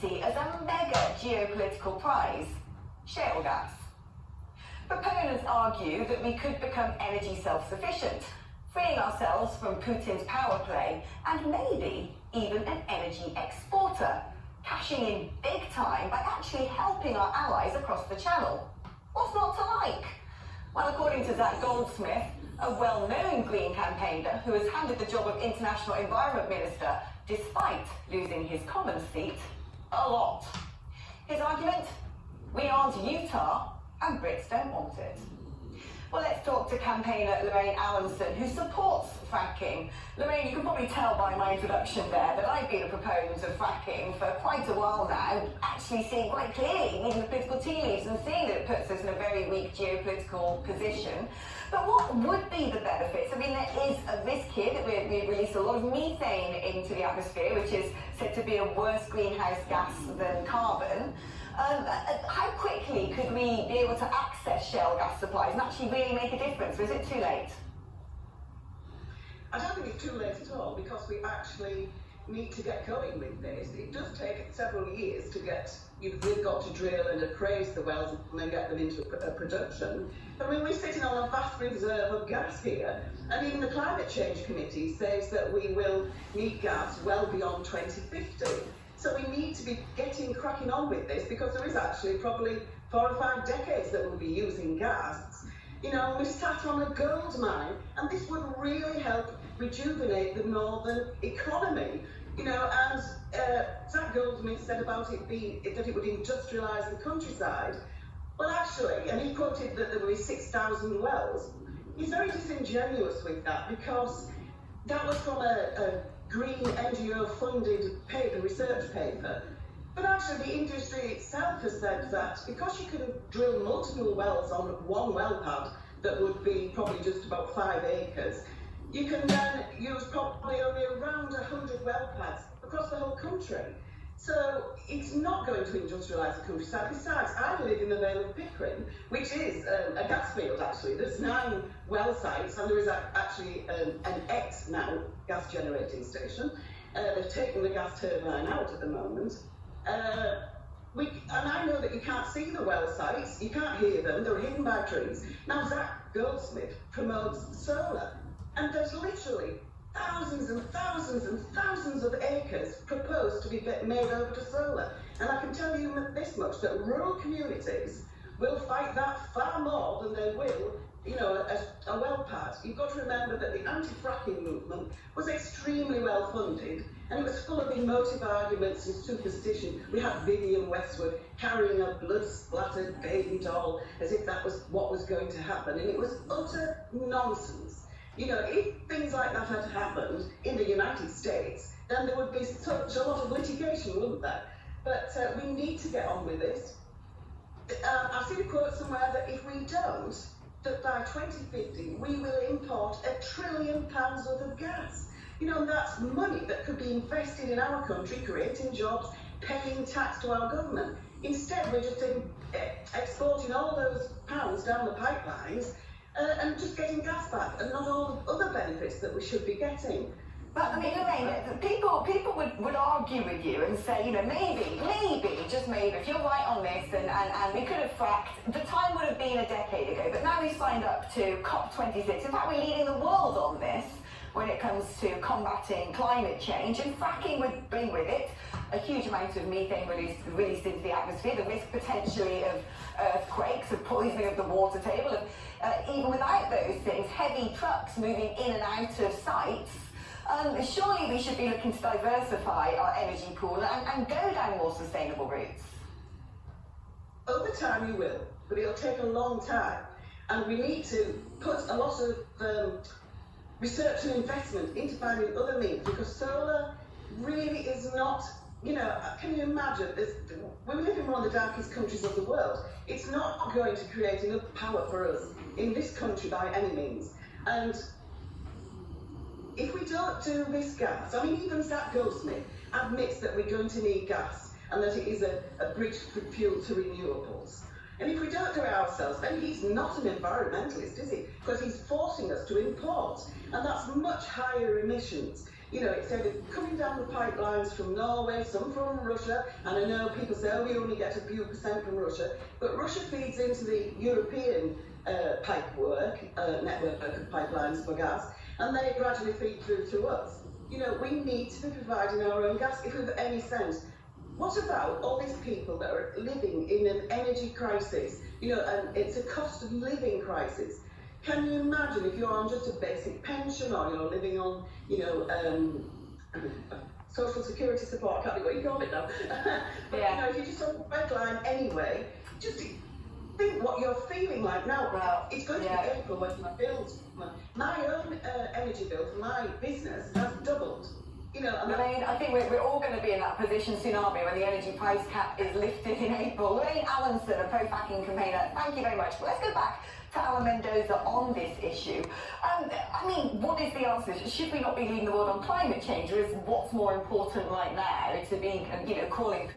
see as a mega geopolitical prize: shale gas. Proponents argue that we could become energy self-sufficient, freeing ourselves from Putin's power play and maybe even an energy exporter, cashing in big time by actually helping our allies across the channel. What's not to like? Well, according to Zac Goldsmith, a well-known Green campaigner who has handed the job of International Environment Minister despite losing his Commons seat, a lot. His argument? We aren't Utah, and Brits don't want it. Well, let's talk to campaigner Lorraine Allenson, who supports fracking. Lorraine, you can probably tell by my introduction there that I've been a proponent of fracking for quite a while now, actually seeing quite clearly, reading the political tea leaves and seeing that it puts us in a very weak geopolitical position. But what would be the benefits? I mean, there is a risk here that we release a lot of methane into the atmosphere, which is said to be a worse greenhouse gas than carbon. How quickly could we be able to access shale gas supplies and actually really make a difference, or is it too late? I don't think it's too late at all, because we actually need to get going with this. It does take several years to get, we've got to drill and appraise the wells and then get them into production. I mean, we're sitting on a vast reserve of gas here, and even the Climate Change Committee says that we will need gas well beyond 2050. So we need to be cracking on with this, because there is actually probably 4 or 5 decades that we'll be using gas. You know, we're sat on a gold mine, and this would really help rejuvenate the northern economy. You know, and Zac Goldsmith said about it being that it would industrialise the countryside. Well, actually, and he quoted that there were 6,000 wells. He's very disingenuous with that, because that was from a green NGO-funded paper, research paper. But actually, the industry itself has said that because you can drill multiple wells on one well pad that would be probably just about 5 acres, you can then use probably only around 100 well pads across the whole country. So it's not going to industrialise the countryside. Besides, I live in the Vale of Pickering, which is a gas field, actually. There's 9 well sites, and there is actually an ex now gas generating station. They've taken the gas turbine out at the moment. And I know that you can't see the well sites, you can't hear them, they're hidden by trees. Now, Zac Goldsmith promotes solar, and there's literally thousands and thousands and thousands of acres proposed to be made over to solar. And I can tell you this much, that rural communities will fight that far more than they will, you know, a well pad. You've got to remember that the anti-fracking movement was extremely well funded, and it was full of emotive arguments and superstition. We had Vivienne Westwood carrying a blood-splattered baby doll as if that was what was going to happen, and it was utter nonsense. You know, if things like that had happened in the United States, then there would be such a lot of litigation, wouldn't there? But we need to get on with this. I've seen a quote somewhere that if we don't, that by 2050 we will import £1 trillion worth of gas. You know, and that's money that could be invested in our country, creating jobs, paying tax to our government. Instead, we're just exporting all those pounds down the pipelines and just getting gas back, and not all the other benefits that we should be getting. But I mean, Lorraine, people would argue with you and say, you know, maybe, just maybe, if you're right on this, and we could have fracked, the time would have been a decade ago, but now we've signed up to COP26. In fact, we're leading the world on this when it comes to combating climate change, and fracking would bring with it a huge amount of methane released into the atmosphere, the risk potentially of earthquakes, of poisoning of the water table, of even without those things, heavy trucks moving in and out of sites. Surely we should be looking to diversify our energy pool and go down more sustainable routes. Over time you will, but it'll take a long time. And we need to put a lot of research and investment into finding other means, because solar really is not, you know, can you imagine, we live in one of the darkest countries of the world. It's not going to create enough power for us in this country by any means. And if we don't do this gas, I mean, even Zac Goldsmith admits that we're going to need gas and that it is a bridge for fuel to renewables. And if we don't do it ourselves, then he's not an environmentalist, is he? Because he's forcing us to import, and that's much higher emissions. You know, it said coming down the pipelines from Norway, some from Russia, and I know people say, oh, we only get a few percent from Russia, but Russia feeds into the European network of pipelines for gas, and they gradually feed through to us. You know, we need to be providing our own gas if we've any sense. What about all these people that are living in an energy crisis? You know, and it's a cost of living crisis. Can you imagine if you're on just a basic pension or you're living on, you know, social security support, I can't think what you call it now. But yeah. you know, if you're just on the red line anyway, just think what you're feeling like now. Well, it's going to be April when my bills, my own energy bill for my business has doubled. You know, Elaine, I think we're all going to be in that position soon, aren't we, when the energy price cap is lifted in April. Elaine Allinson, a pro-fracking campaigner, thank you very much. But let's go back to Alan Mendoza on this issue. I mean, what is the answer? Should we not be leading the world on climate change, or is what's more important right now to be, you know, calling